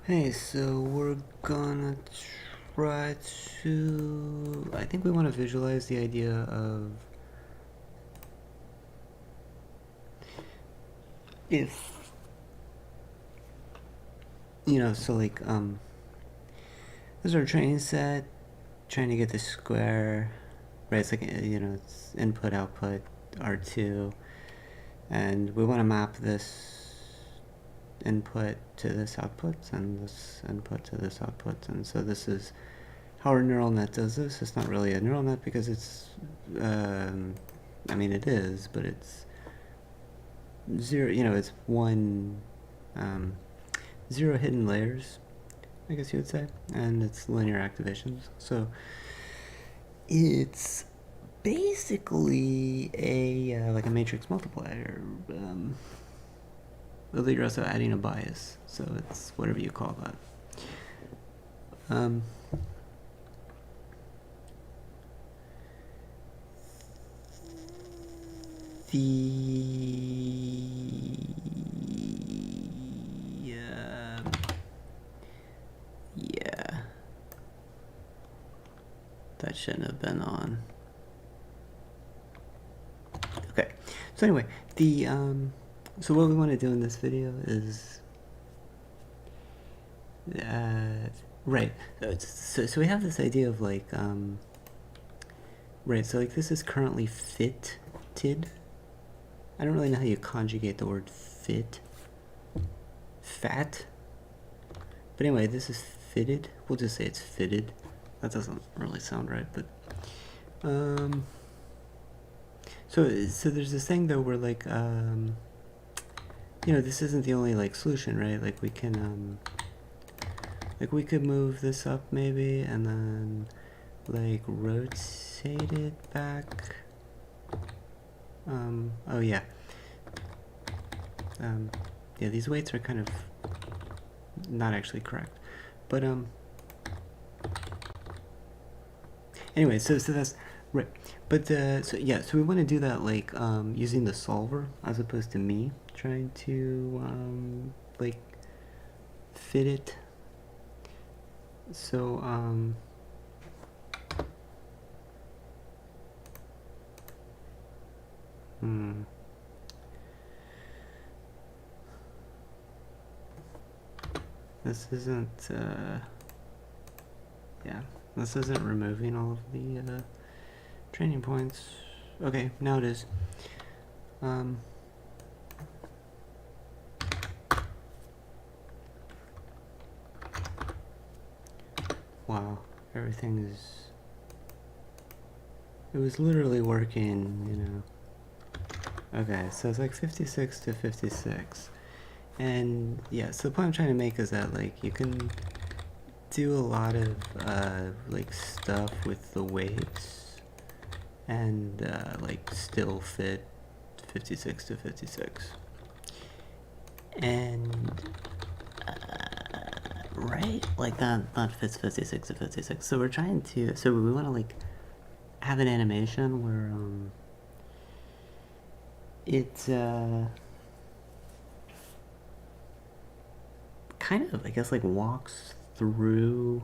Hey, so we're gonna try to... I think we want to visualize the idea of if, so like, this is our training set, trying to get the square, right? It's like, it's input, output, R2, and we want to map this input to this output, and this input to this output, and so this is how our neural net does this. It's not really a neural net because it's, I mean it is, but it's zero, it's um, zero hidden layers, I guess you would say, and it's linear activations. So it's basically a like a matrix multiplier, although you're also adding a bias, so it's whatever you call that. Um, the yeah, that shouldn't have been on. Okay, so anyway, so what we want to do in this video is, right, so we have this idea of like, right, so like this is currently fitted. I don't really know how you conjugate the word fat. But anyway, this is fitted. We'll just say it's fitted. That doesn't really sound right, but so there's this thing though where like this isn't the only like solution, right? Like we can like we could move this up maybe and then like rotate it back. Oh yeah. Yeah, these weights are kind of not actually correct, but anyway, so that's right. But so yeah, so we want to do that like using the solver as opposed to me trying to like fit it. So this isn't yeah, this isn't removing all of the training points. Okay, now it is. Wow, everything is... It was literally working, Okay, so it's like 56 to 56. And yeah, so the point I'm trying to make is that like you can do a lot of like stuff with the weights and like still fit 56 to 56. And right, like that fits 56 to 56. So we're trying to, so we want to like have an animation where it's kind of, I guess, like walks through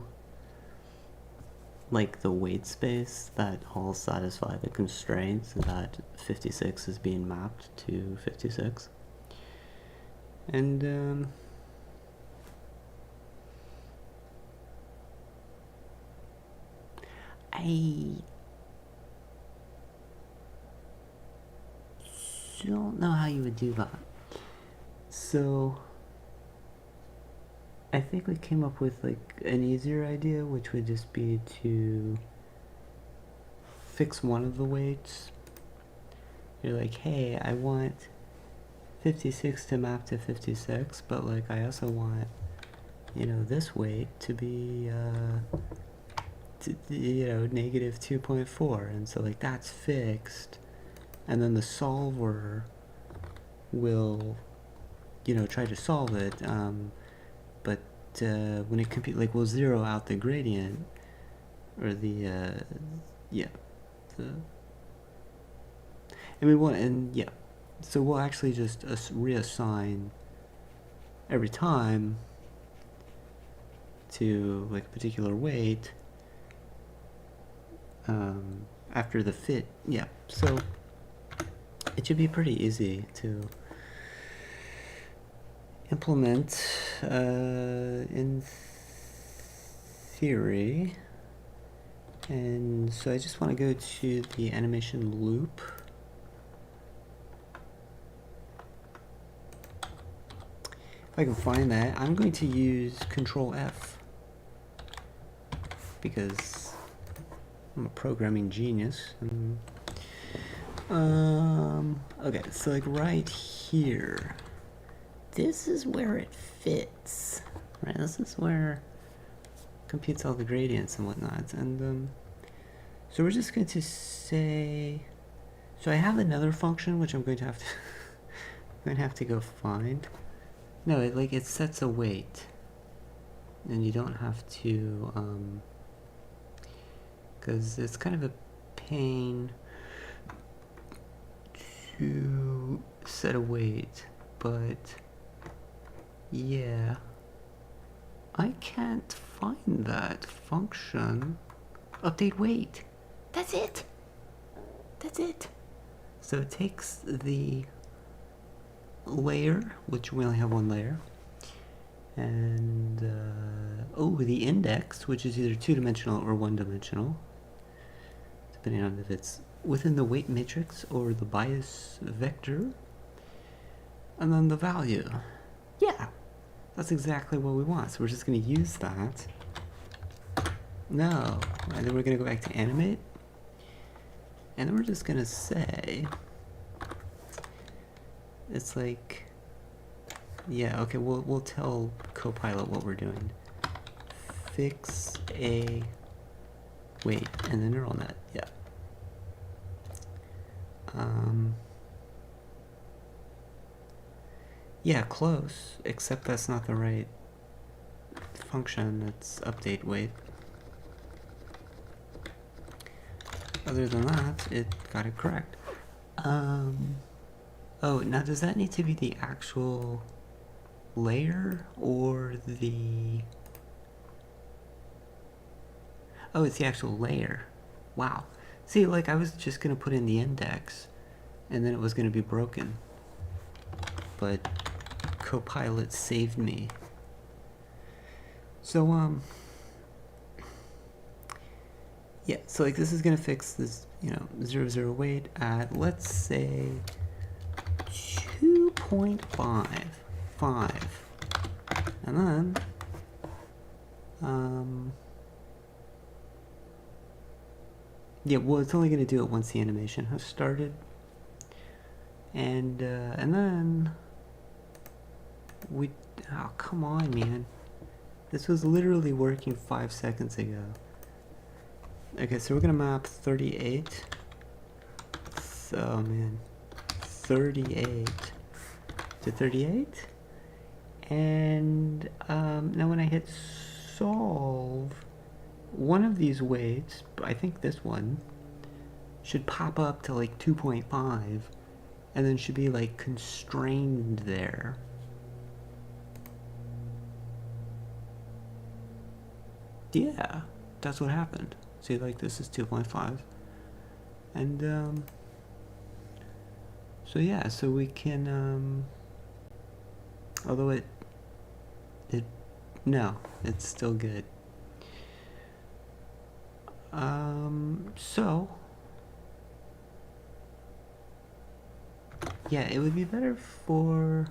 like the weight space that all satisfy the constraints that 56 is being mapped to 56. And I don't know how you would do that. So I think we came up with like an easier idea, which would just be to fix one of the weights. You're like, hey, I want 56 to map to 56, but like I also want, this weight to be negative 2.4, and so like that's fixed, and then the solver will try to solve it, but when it compute, like we'll zero out the gradient or the and we want, and yeah, so we'll actually just reassign every time to like a particular weight after the fit. Yeah, so it should be pretty easy to implement in theory. And so I just want to go to the animation loop. If I can find that, I'm going to use Control F because I'm a programming genius. Okay, so like right here, this is where it fits, right? This is where it computes all the gradients and whatnot. And so we're just going to say, so I have another function which I'm going to have to I'm going to have to go find. No, it sets a weight, and you don't have to because it's kind of a pain to set a weight, but yeah, I can't find that function. Update weight. That's it. That's it. So it takes the layer, which we only have one layer, and the index, which is either two-dimensional or one-dimensional, depending on if it's within the weight matrix or the bias vector, and then the value. Yeah, that's exactly what we want. So we're just going to use that. No, and then we're going to go back to animate, and then we're just going to say, it's like, yeah, okay, we'll tell Copilot what we're doing. Fix a weight in the neural net, yeah. Yeah, close, except that's not the right function. It's update weight. Other than that, it got it correct. Oh, now does that need to be the actual layer or the... Oh, it's the actual layer. Wow. See, like I was just gonna put in the index and then it was gonna be broken. But Copilot saved me. So, yeah, so like this is gonna fix this, 0, weight at, let's say, 2.5. And then, yeah, well, it's only gonna do it once the animation has started. And then oh, come on, man. This was literally working 5 seconds ago. Okay, so we're gonna map 38. So, man, 38 to 38. And now when I hit solve, one of these weights, I think this one, should pop up to like 2.5 and then should be like constrained there. Yeah, that's what happened. See, like this is 2.5. And so yeah, so we can although no, it's still good. So yeah, it would be better for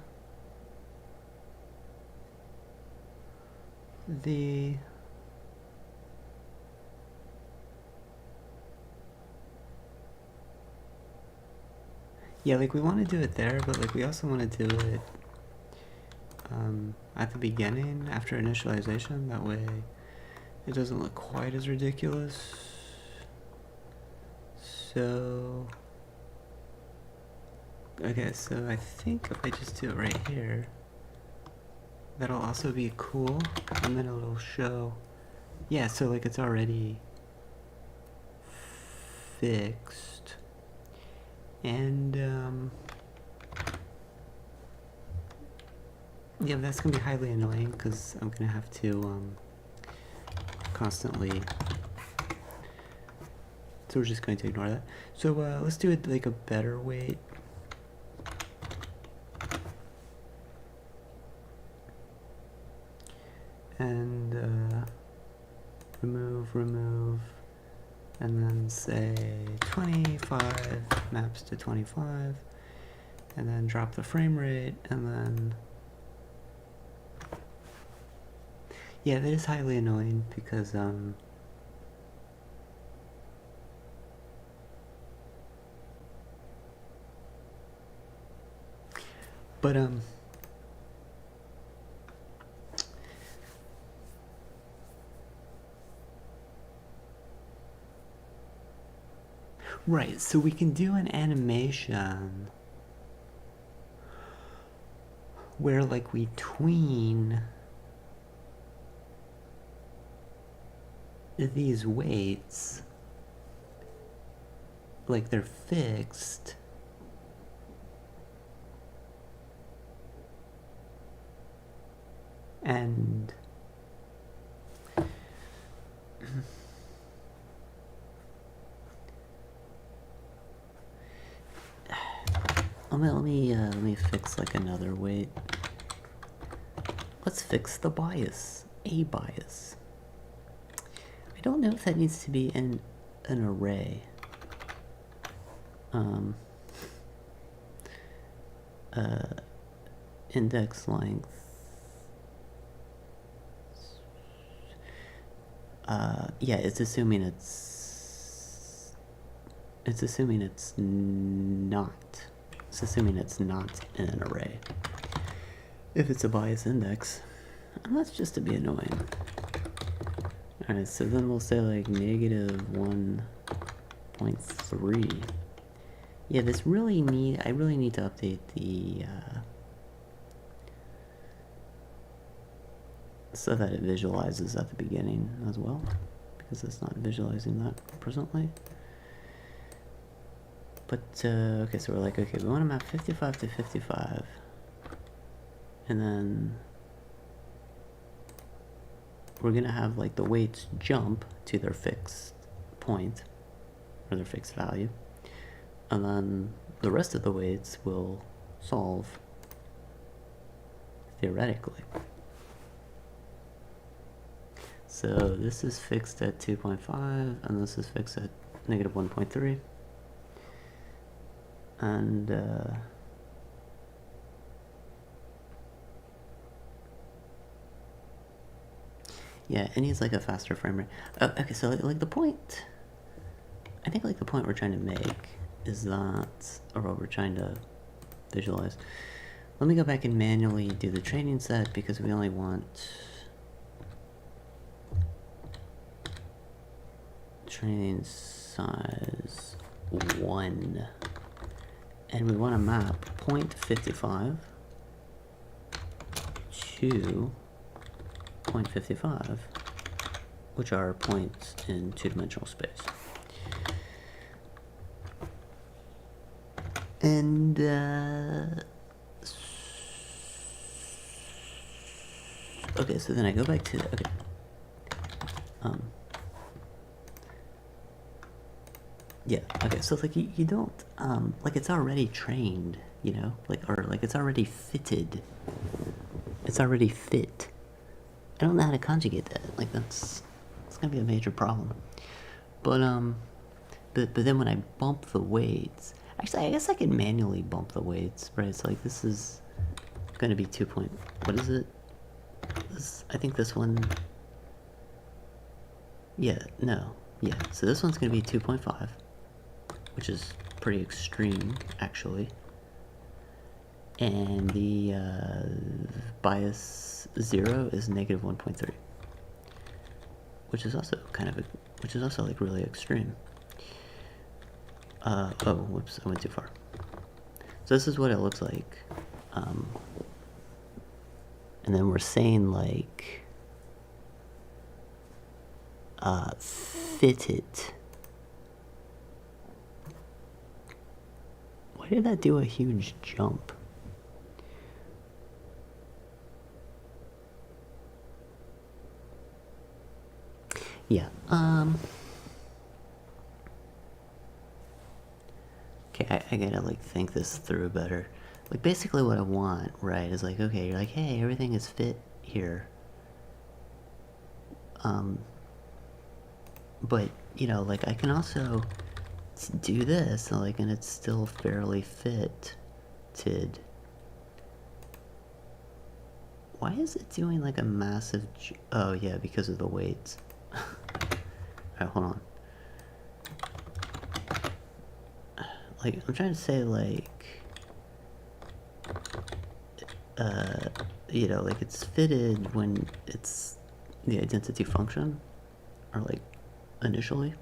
the like we want to do it there, but like we also want to do it at the beginning after initialization. That way it doesn't look quite as ridiculous. So okay, so I think if I just do it right here, that'll also be cool, and then it'll show, yeah, so like it's already fixed. And yeah, that's gonna be highly annoying because I'm gonna have to constantly. So we're just going to ignore that. So let's do it like a better weight. And remove, and then say 25 maps to 25, and then drop the frame rate, and then yeah, that is highly annoying because right, so we can do an animation where like we tween these weights like they're fixed, and let me fix like another weight. Let's fix the bias, a bias. I don't know if that needs to be in an array. Index length. Yeah, it's assuming it's not. It's assuming it's not in an array. If it's a bias index, and that's just to be annoying. Alright, so then we'll say like negative 1.3. Yeah, I really need to update the so that it visualizes at the beginning as well, because it's not visualizing that presently. But okay, so we're like, okay, we want to map 55 to 55, and then we're gonna have like the weights jump to their fixed point or their fixed value, and then the rest of the weights will solve theoretically. So this is fixed at 2.5, and this is fixed at negative 1.3. And yeah, it needs like a faster frame rate. Okay, so like the point, I think like the point we're trying to make is that, or what we're trying to visualize. Let me go back and manually do the training set, because we only want training size 1, and we want to map 0.55 to 0.55, which are points in two-dimensional space. And okay, so then I go back to okay. Yeah, okay, so like you don't like it's already trained, you know, like, or like it's already fitted. It's already fit. I don't know how to conjugate that. Like it's gonna be a major problem. But but then when I bump the weights, actually I guess I can manually bump the weights, right? So like this is gonna be 2 point, what is it? This, I think this one, yeah, no, yeah, so this one's gonna be 2.5, which is pretty extreme actually. And the bias 0 is negative 1.3, which is also which is also like really extreme. Oh, whoops, I went too far. So this is what it looks like. And then we're saying like fit it. Why did that do a huge jump? Yeah. Okay, I gotta like think this through better. Like basically what I want, right, is like, okay, you're like, hey, everything is fit here. Um, but you know, like I can also do this, like, and it's still fairly fitted. Why is it doing like a massive? Oh yeah, because of the weights. Alright, hold on. Like I'm trying to say, like, you know, like it's fitted when it's the identity function, or like initially.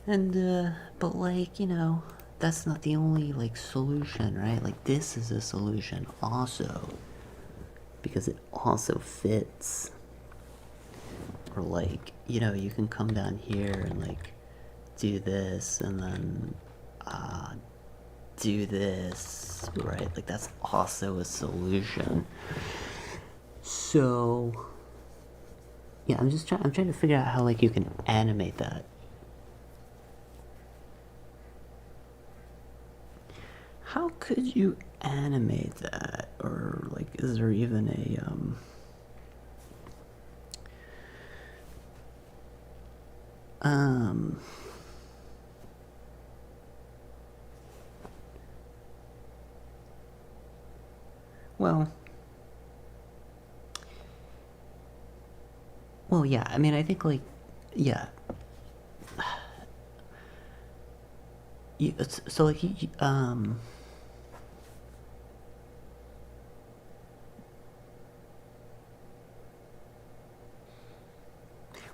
And but like, you know, that's not the only like solution, right? Like this is a solution also because it also fits. Or like, you know, you can come down here and like do this and then do this, right? Like that's also a solution. So yeah, I'm trying to figure out how like you can animate that. How could you animate that? Or like is there even a um well well yeah, I mean I think like yeah. So like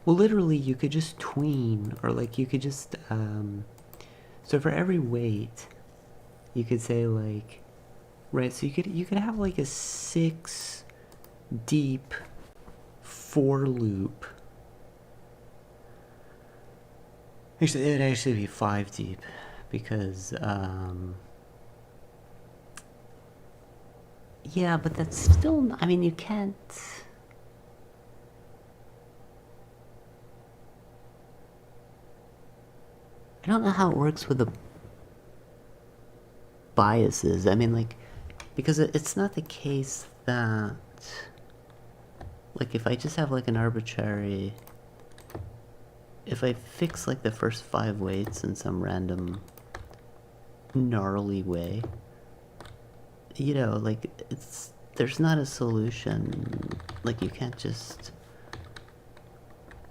well literally you could just tween or like you could just so for every weight you could say like right, so you could have like a 6 deep for loop. Actually, it'd actually be 5 deep because yeah, but that's still, I mean, you can't. I don't know how it works with the biases. I mean, like, because it's not the case that, like, if I just have like an arbitrary, if I fix like the first 5 weights in some random gnarly way, you know, like, there's not a solution. Like, you can't just,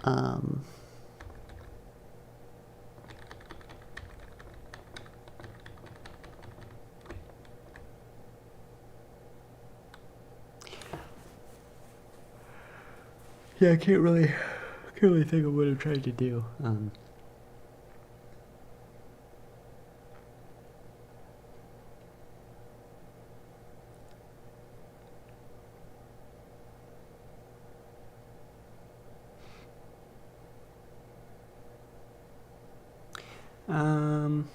um, yeah, I can't really think of what I'm trying to do. Um,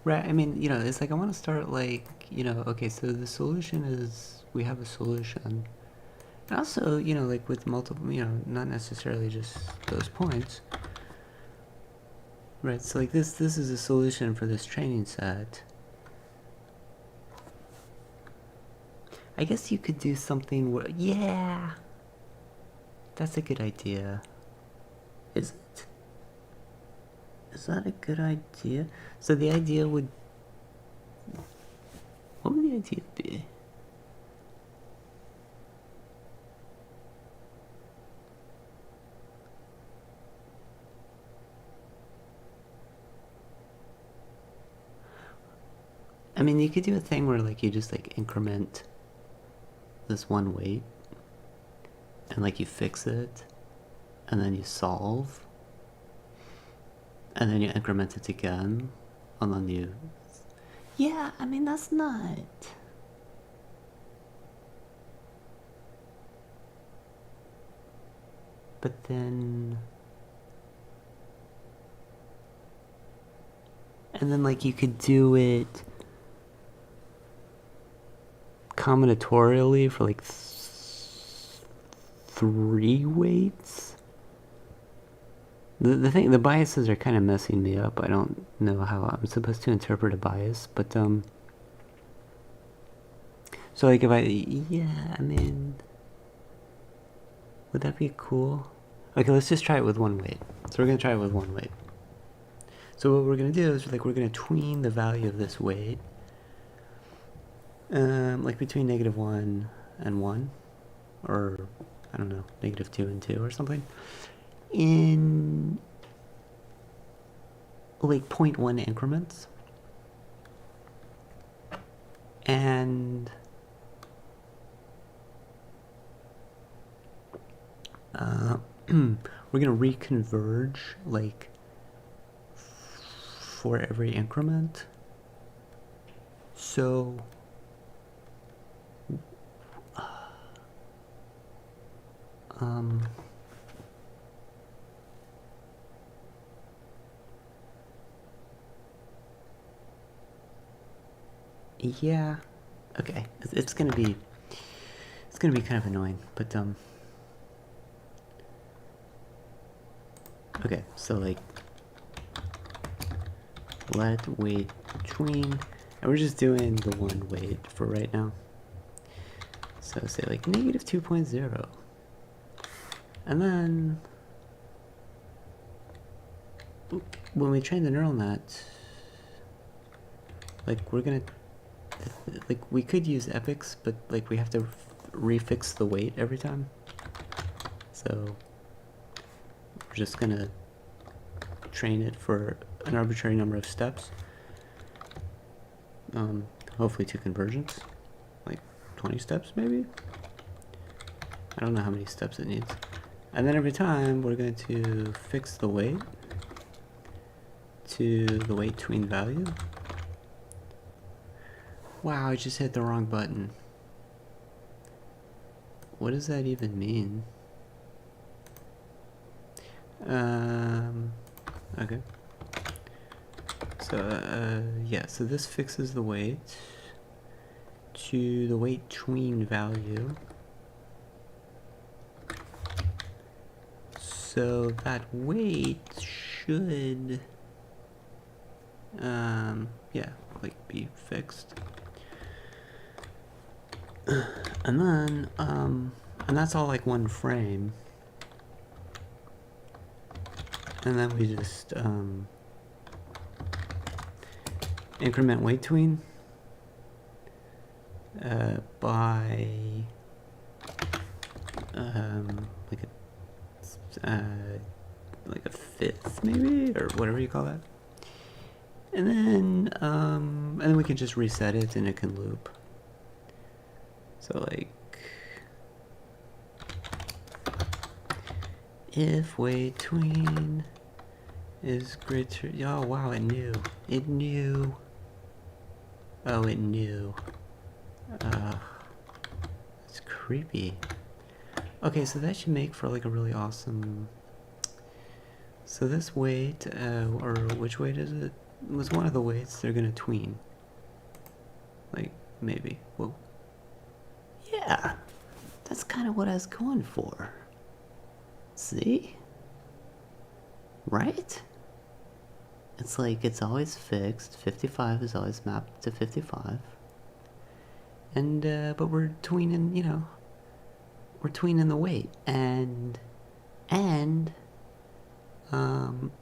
right, I mean, you know, it's like I want to start like, you know, okay, so the solution is we have a solution. And also, you know, like with multiple, you know, not necessarily just those points. Right, so like this is a solution for this training set. I guess you could do something where, yeah, that's a good idea. Is it? Is that a good idea? So the idea would, what would the idea be? I mean, you could do a thing where like you just like increment this one weight and like you fix it and then you solve and then you increment it again and then you, yeah, I mean that's not, but then and then like you could do it combinatorially for like 3 weights. The biases are kind of messing me up. I don't know how I'm supposed to interpret a bias, but so like if I mean, would that be cool? Okay, let's just try it with 1 weight. So we're gonna try it with 1 weight. So what we're gonna do is like we're gonna tween the value of this weight, like between -1 and 1, or I don't know, -2 and 2 or something, in like 0.1 increments, and we're gonna reconverge like for every increment. So yeah, okay, it's gonna be kind of annoying, but okay, so like let weight tween, and we're just doing the 1 weight for right now. So say like -2.0, and then when we train the neural net, like we're gonna like we could use epochs, but like we have to refix the weight every time. So we're just gonna train it for an arbitrary number of steps. Hopefully 2 conversions, like 20 steps maybe. I don't know how many steps it needs. And then every time we're going to fix the weight to the weight tween value. Wow, I just hit the wrong button. What does that even mean? Okay. So, yeah, so this fixes the weight to the weight tween value. So that weight should, yeah, like be fixed. And then, and that's all like 1 frame. And then we just, increment weight tween, by, like a 5th maybe, or whatever you call that. And then we can just reset it and it can loop. So like, if weight tween is greater, oh wow, it knew. Oh, it knew. It's creepy. Okay, so that should make for like a really awesome, so this weight, or which weight is it? It was one of the weights they're gonna tween. Like, maybe. Well, yeah, that's kind of what I was going for. See? Right? It's like, it's always fixed. 55 is always mapped to 55. And, but we're tweening, you know, we're tweening the weight. And,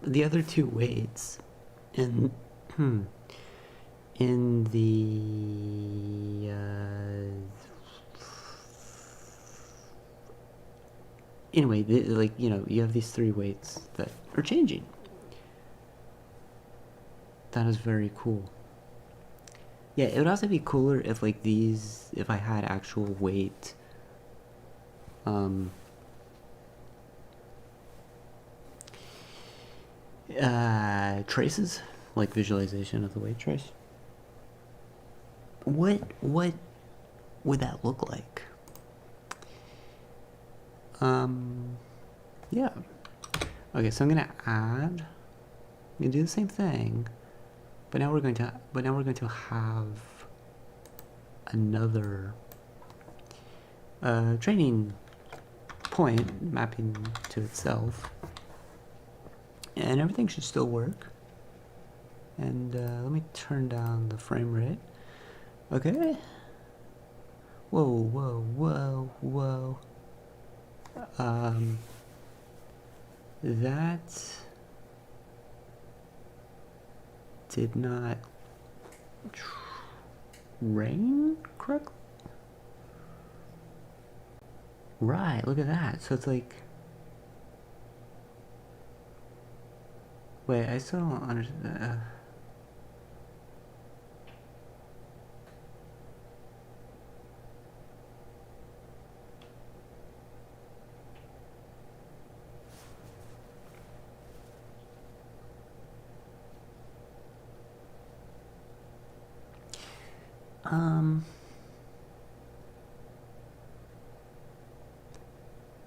the other 2 weights in, in the, anyway, like, you know, you have these 3 weights that are changing. That is very cool. Yeah, it would also be cooler if like these, if I had actual weight, traces, like visualization of the weight trace. What would that look like? Yeah. Okay, so I'm gonna add. I'm gonna do the same thing, but now we're going to have another training point mapping to itself, and everything should still work. And let me turn down the frame rate. Okay. Whoa, whoa, whoa, whoa. That did not train correctly? Right, look at that. So it's like... Wait, I still don't understand.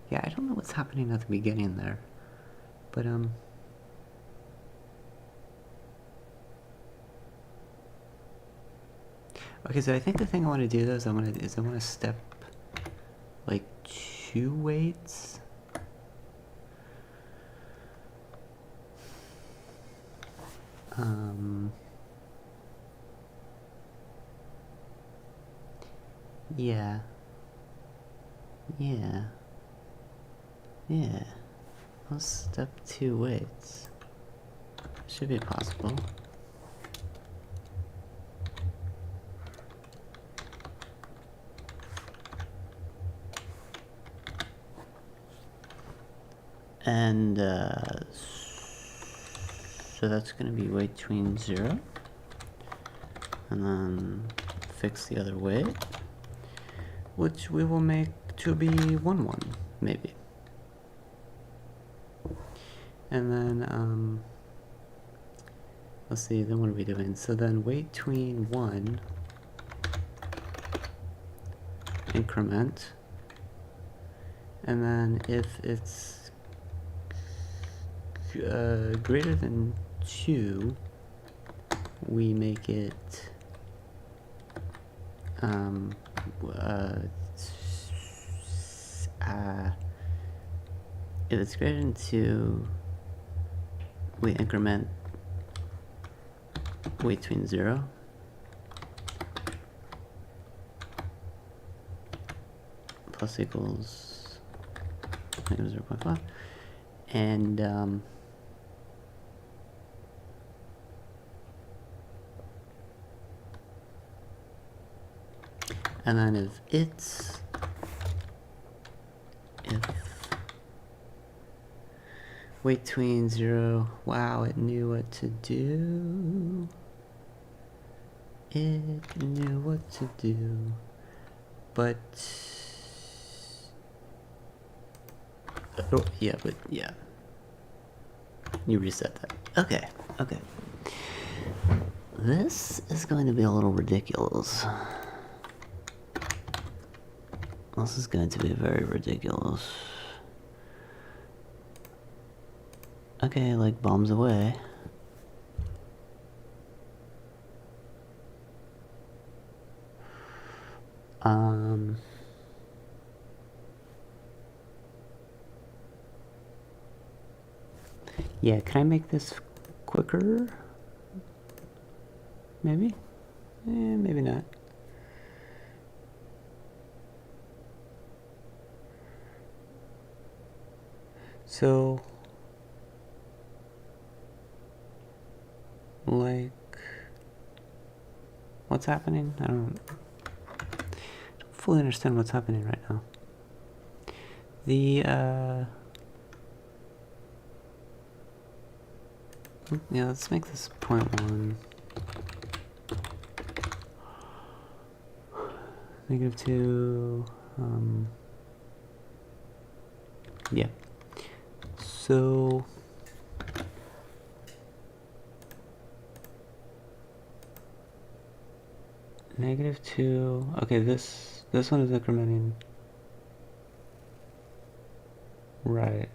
Yeah, I don't know what's happening at the beginning there. But, okay, so I think the thing I want to do though is I want to step like 2 weights. Yeah. Yeah. Yeah. I'll step 2 weights. Should be possible. And so that's going to be weight between 0. And then fix the other weight, which we will make to be 1, 1, maybe. And then, let's see, then what are we doing? So then weight between 1, increment, and then if it's greater than 2, we make it if it's greater than 2, we increment weight between 0 plus equals negative 0.5, and then if weight between 0, wow, it knew what to do. It knew what to do. But yeah, you reset that. Okay. This is going to be a little ridiculous. This is going to be very ridiculous. Okay, like bombs away. Yeah, can I make this quicker? Maybe? Maybe not. So, like, what's happening? I don't fully understand what's happening right now. Yeah, let's make this 0.1. -2, yeah. So, -2, okay, this one is incrementing. Right.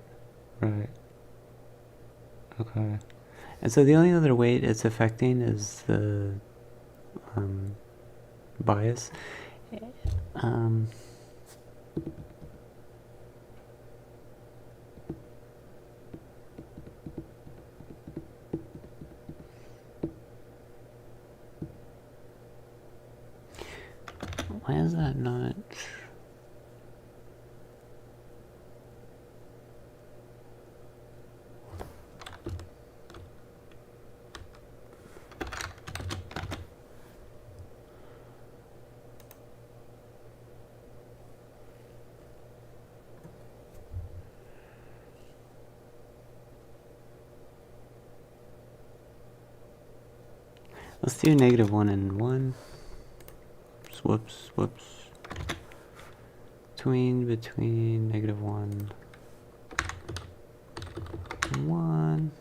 Okay. And so the only other weight it's affecting is the bias. Why is that not? Let's do -1 and 1. Whoops, whoops. Between -1 and 1.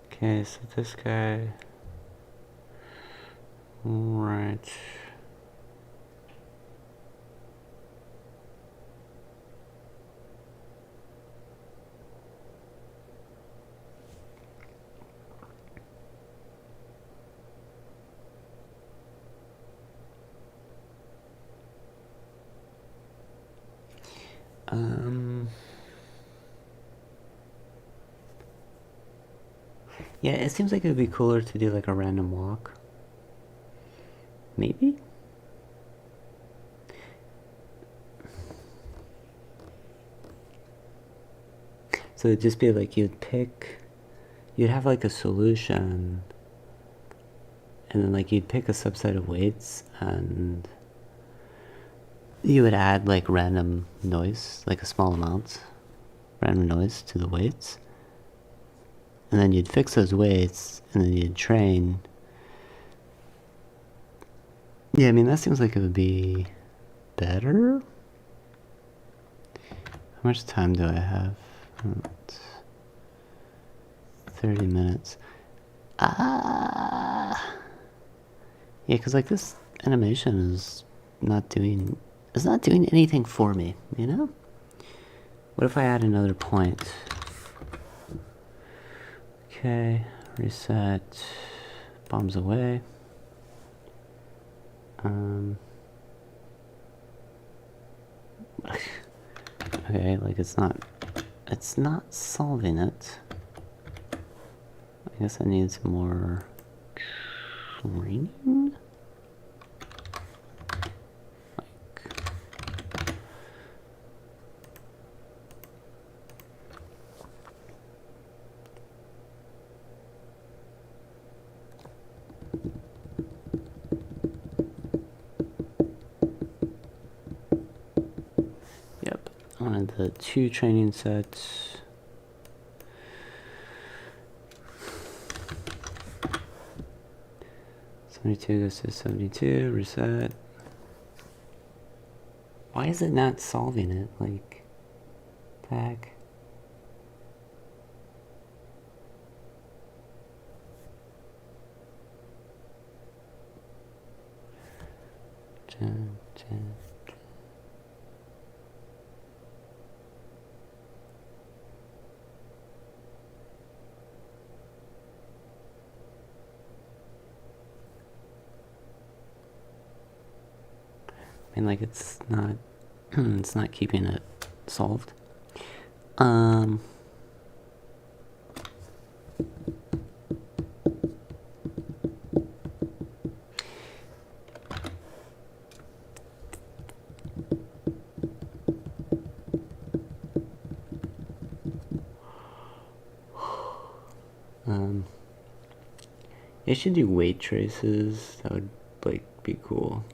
Okay, so this guy, right. Yeah, it seems like it would be cooler to do like a random walk. Maybe? So it'd just be like you'd have like a solution, and then like you'd pick a subset of weights, and you would add like random noise, like a small amount, random noise to the weights. And then you'd fix those weights, and then you'd train. Yeah, I mean, that seems like it would be better. How much time do I have? 30 minutes. Yeah, because like this animation is not doing anything for me, you know? What if I add another point? Okay, reset, bombs away. Okay, like it's not solving it. I guess I need some more training? Yep, I wanted the 2 training sets. Goes to 72, reset. Why is it not solving it? Like, back. I mean, like, it's not it's not keeping it solved. It should do weight traces. That would like be cool.